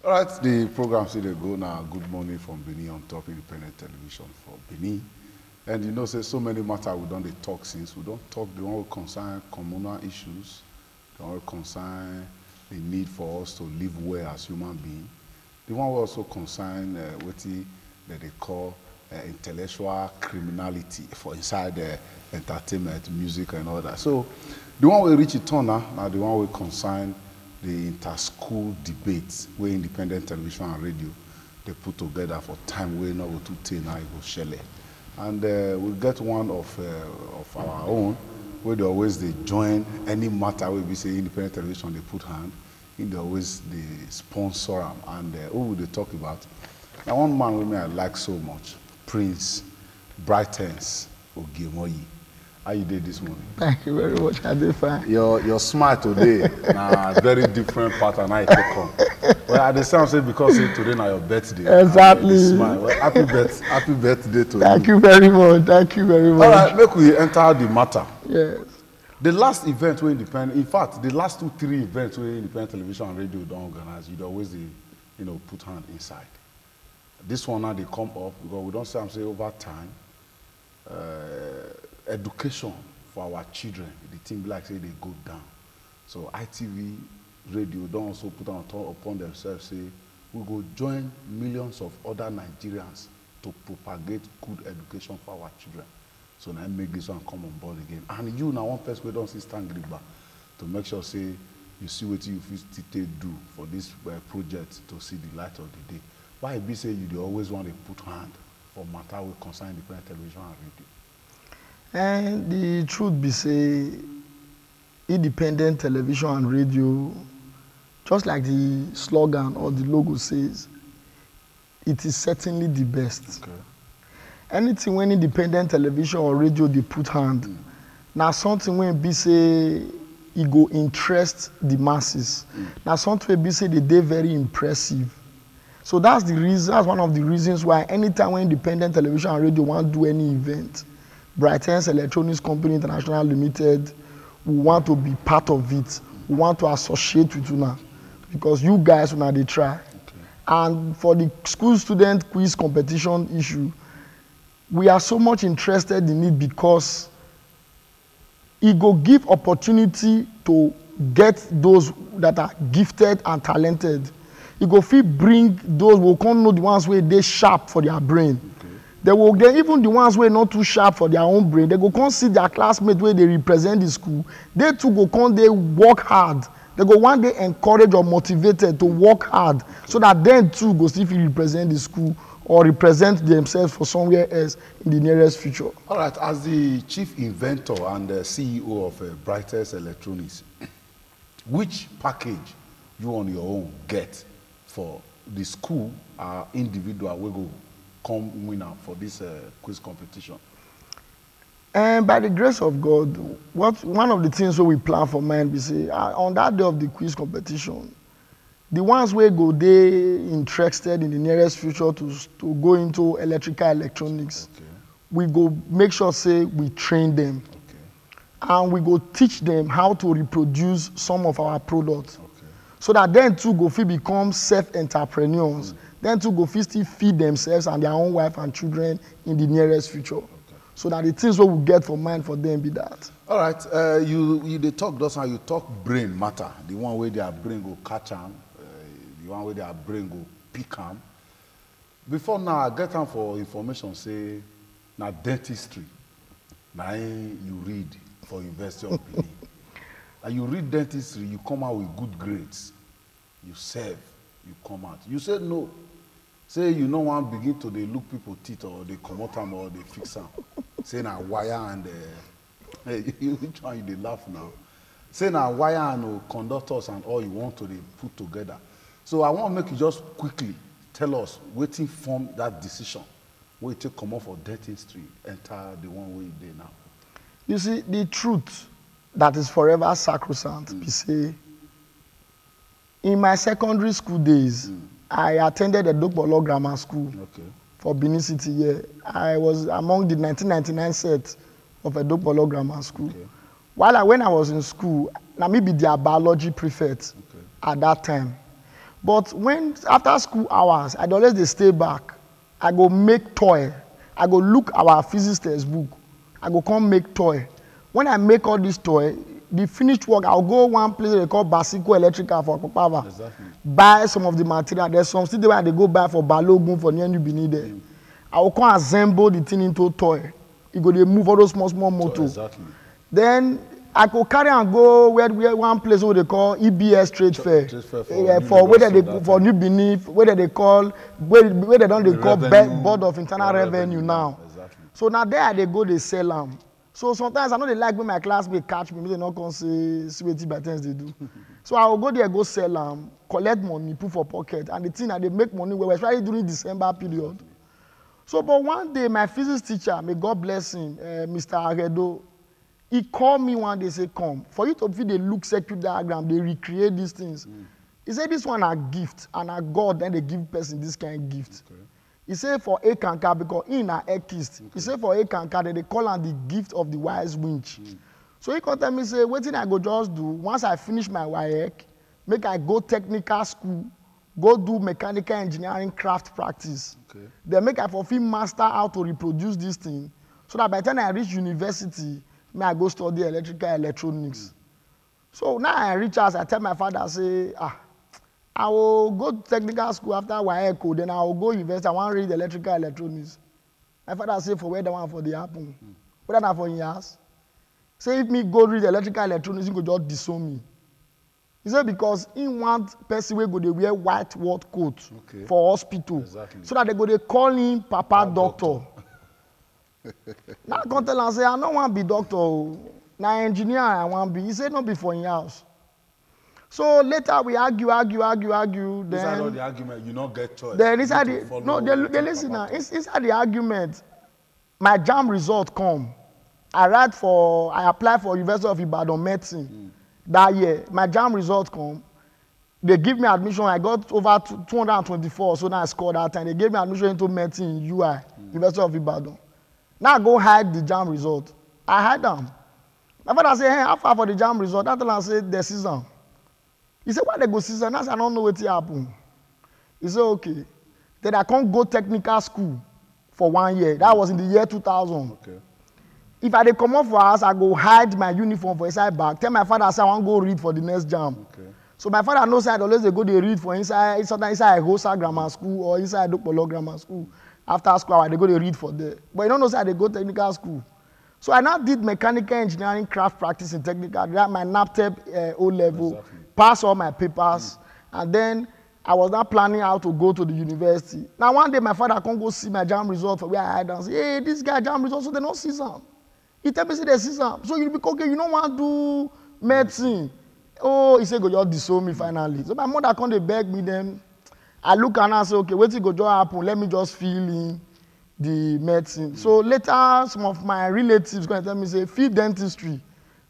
All right, the program still dey go now. Good morning from Benin on top independent television for Benin. And you know, say so many matters we don't dey talk since. We don't talk the one we concern communal issues, the one we concern the need for us to live well as human beings. The one we also concern what they call intellectual criminality for inside entertainment, music, and all that. So the one we reach it turn now the one we concern the inter-school debates where independent television and radio they put together for time where not go to take now it go share. And we get one of our own where they always they join any matter where we say independent television they put hand in they always they sponsor them. And who will they talk about? Now one man with me I like so much, Prince Brightens Ogemoyi. How you did this morning? Thank you very much. I did fine. Your smile today, nah, very different pattern. I take on. Well, at the same time, because today now your birthday. Exactly. Smile. Well, happy birthday to you. Thank you very much. Thank you very much. All right, make we enter the matter. Yes. The last event we independent, in fact, the last 2-3 events where independent television and radio don't organize, you'd always put hand inside. This one now they come up because we don't say over time. Education for our children, the thing like say they go down. So ITV radio don't also put upon themselves say we go join millions of other Nigerians to propagate good education for our children. So now make this one come on board again. And you now one person we don't see stand gripper to make sure say you see what you feel do for this project to see the light of the day. Why be say you always want to put hand for matter we concern independent television and radio? And the truth be say, independent television and radio, just like the slogan or the logo says, it is certainly the best. Okay. Anything when independent television or radio they put hand, now something when be say it go interest the masses. Now something when be say they very impressive. So that's the reason. That's one of the reasons why anytime when independent television and radio want to do any event, Brightens Electronics Company International Limited, we want to be part of it. We want to associate with you now because you guys now they try. Okay. And for the school student quiz competition issue, we are so much interested in it because it go give opportunity to get those that are gifted and talented. It go fit bring those who can't know the ones where they sharp for their brain. They will get even the ones who are not too sharp for their own brain. They go come see their classmates where they represent the school. They too go come, they work hard. They go one day encouraged or motivated to work hard so that then too go see if you represent the school or represent themselves for somewhere else in the nearest future. All right, as the chief inventor and the CEO of Brightest Electronics, which package you on your own get for the school or individual will go come winner for this quiz competition? And by the grace of God, one of the things we plan for mine, we say on that day of the quiz competition, the ones where go they interested in the nearest future to go into electronics, okay. We go make sure say we train them, okay. And we go teach them how to reproduce some of our products, okay. So that then too go fit become self-entrepreneurs. Then to go still feed themselves and their own wife and children in the nearest future. Okay. So that the things what we get for mind for them be that. All right, you they talk those how you talk brain matter. The one where their brain go catch them, the one where their brain go pick them. Before now, I get them for information say now dentistry. Now you read for University of Benin. And you read dentistry, you come out with good grades. You serve, you come out. You say no. Say you no one begin to they look people teeth or they come out them or they fix them. Say na wire and which one you they laugh now? Say na wire and conductors and all you want to they put together. So I want to make you just quickly tell us waiting from that decision. Where you take come off for dentistry, enter the one way you did now. You see, the truth that is forever sacrosanct, we say, in my secondary school days, I attended a Dokbolo Grammar School for Benin City here. I was among the 1999 set of a Dokbolo Grammar School. Okay. When I was in school, I may be their biology prefect at that time. But when after school hours, I always dey stay back. I go make toy. I go look our physics textbook. I go come make toy. When I make all this toy, the finished work, I'll go one place they call Basico Electrical for Kopava. Exactly. Buy some of the material. There's some still there where they go buy for Balogun for New Benin there. I will come assemble the thing into toy. You go they move all those small motors. Exactly. Then I could carry and go where one place where they call EBS Trade Fair. For where they for New Benin, where they call where they don't they call Board of Internal Revenue now. Exactly. So now there they go they sell them. So sometimes I know they like when my classmates catch me, they not come say sweetie by things they do. So I will go there go sell them, collect money, put for pocket, and the thing that they make money well, especially during December period. So but one day my physics teacher, may God bless him, Mr. Aredo, he called me one day, say, come. For you to feed the look circuit diagram, they recreate these things. He said, this one are gift, and a God, then they give person this kind of gift. Okay. He said, for a kanka, because in a ekist. Okay. He said, for a kanka, they call on the gift of the wise winch. So he called me, say, what thing I go just do, once I finish my WAEC, make I go technical school, go do mechanical engineering craft practice. Okay. Then make I fulfill master how to reproduce this thing, so that by the time I reach university, I go study electrical electronics. So now I reach out, I tell my father, say, I will go to technical school after WAEC, then I will go university, I want to read electrical electronics. My father say, for where the one for the happen? Whether not for years? Say, if me go read electrical electronics, he go just disown me. He said, because he want person wey go they wear white work coat for hospital. Exactly. So that they go they call him Papa Doctor. Now I come tell him, say, I don't want to be doctor. Now engineer I want to be. He said, no be for in house. So later we argue. Then inside all the argument, you not get choice. Then inside the no, they listen now. Inside the argument, my JAMB result come. I apply for University of Ibadan medicine that year. My JAMB result come. They give me admission. I got over 224, so now I scored that time. They gave me admission into medicine in UI, University of Ibadan. Now I go hide the JAMB result. I hide them. My father say, hey, how far for the JAMB result? That time I said, the season. He said, why they go season? I said, I don't know what happened. He said, okay. Then I can't go technical school for 1 year. That was in the year 2000. Okay. If I dey come up for house, I go hide my uniform for inside bag. Tell my father, say I want to go read for the next JAMB. Okay. So my father knows I always they go they read for inside Hosa Grammar School or inside Dokpolo Grammar School. After school, they go they read for there. But you don't know say they go technical school. So I now did mechanical engineering craft practice in technical. I got my NAPTEP O level, passed all my papers, and then I was now planning how to go to the university. Now one day my father can't go see my JAMB result for where I had and say, hey, this guy JAMB result, so they don't see some. He tell me say they see some. So you be okay, you don't want to do medicine. Oh, he said, go just disown me finally. So my mother come, they beg me then. I look and I say, okay, wait till go just happen. Let me just fill in the medicine. So later, some of my relatives going to tell me, say, fill dentistry.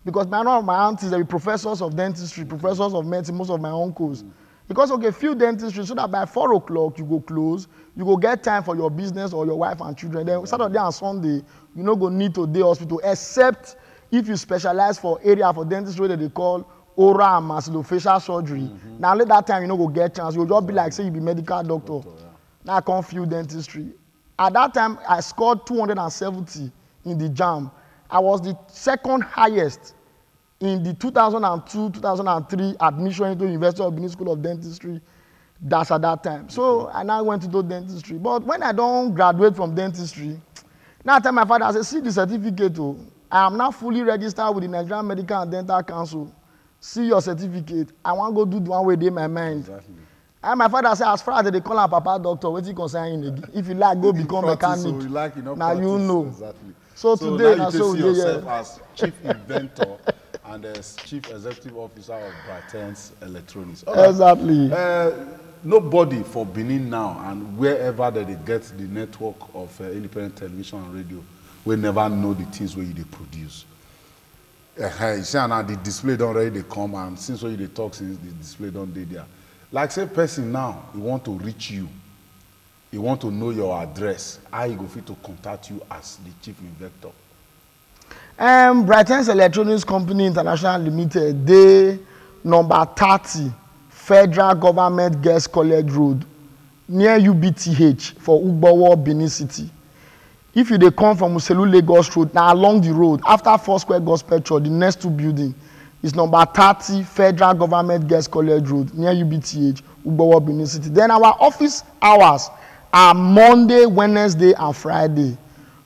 Because one of my aunties, they be professors of dentistry, professors of medicine, most of my uncles. Because, okay, fill dentistry, so that by 4 o'clock, you go close, you go get time for your business or your wife and children. Then Saturday and Sunday, you no go need to day hospital, except if you specialize for area for dentistry that they call oral and maxillofacial surgery. Now at that time you no go get chance. You'll just be like, say you be medical doctor. Now I can't feel dentistry. At that time I scored 270 in the JAMB. I was the second highest in the 2002-2003 admission into University of Benin School of Dentistry. That's at that time. So I now went to do dentistry. But when I don't graduate from dentistry, now I tell my father, I say, see the certificate. Oh, I am now fully registered with the Nigerian Medical and Dental Council. See your certificate. I want to go do the one way in my mind. Exactly. And my father said, as far as they call him Papa Doctor, what he concern him? If you like, go become mechanic. So you like, you know, now practice, you know. Exactly. So today, now you see yourself as chief inventor and as chief executive officer of Brightens Electronics. Okay. Exactly. Nobody for Benin now and wherever that they get the network of independent television and radio will never know the things where they produce. You see now the display don't already they come, and since when you talk since the display don't they there. Like say person now, he want to reach you, he want to know your address, how you go fit to contact you as the chief inventor. Brightens Electronics Company International Limited, they number 30 Federal Government Girls College Road, near UBTH for Ugbowo, Benin City. If you dey come from Uselu Lagos Road, now along the road, after Foursquare Gospel Church, the next two building is number 30 Federal Government Girls College Road, near UBTH, Ugbowo, Benin City. Then our office hours are Monday, Wednesday, and Friday.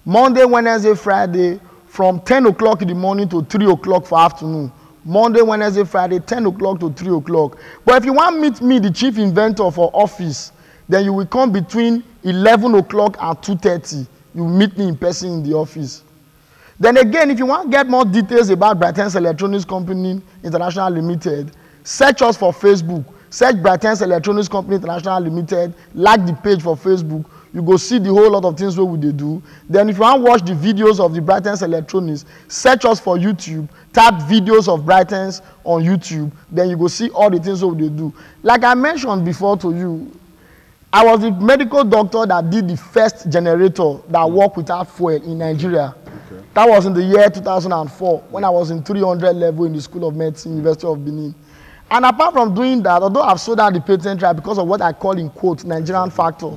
Monday, Wednesday, Friday, from 10 o'clock in the morning to 3 o'clock for afternoon. Monday, Wednesday, Friday, 10 o'clock to 3 o'clock. But if you want to meet me, the chief inventor for office, then you will come between 11 o'clock and 2:30. You meet me in person in the office. Then again, if you want to get more details about Brightens Electronics Company International Limited, search us for Facebook. Search Brightens Electronics Company International Limited. Like the page for Facebook. You go see the whole lot of things what they do. Then if you want to watch the videos of the Brightens Electronics, search us for YouTube. Type videos of Brightens on YouTube. Then you go see all the things what they do. Like I mentioned before to you, I was the medical doctor that did the first generator that worked without fuel in Nigeria. Okay. That was in the year 2004 when I was in 300 level in the School of Medicine, University of Benin. And apart from doing that, although I've sold out the patent right because of what I call in quotes Nigerian factor,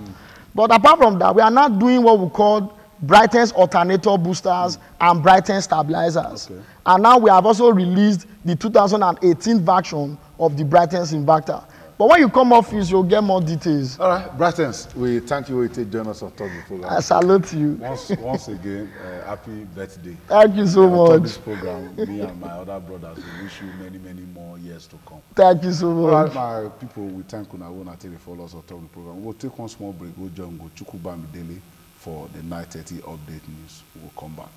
but apart from that, we are not doing what we call Brightens alternator boosters and Brightens stabilizers. Okay. And now we have also released the 2018 version of the Brightens inverter. But when you come office, you'll get more details. All right, Brightens, we thank you for joining us on Talk the Program. I salute you. Once again, happy birthday. Thank you so much. This program, me and my other brothers, we wish you many, many more years to come. Thank you so much. All right, my people, we thank you. I want to take the followers on Talk the Program. We'll take one small break. We'll join Chukwuba Midele for the 9:30 update news. We'll come back.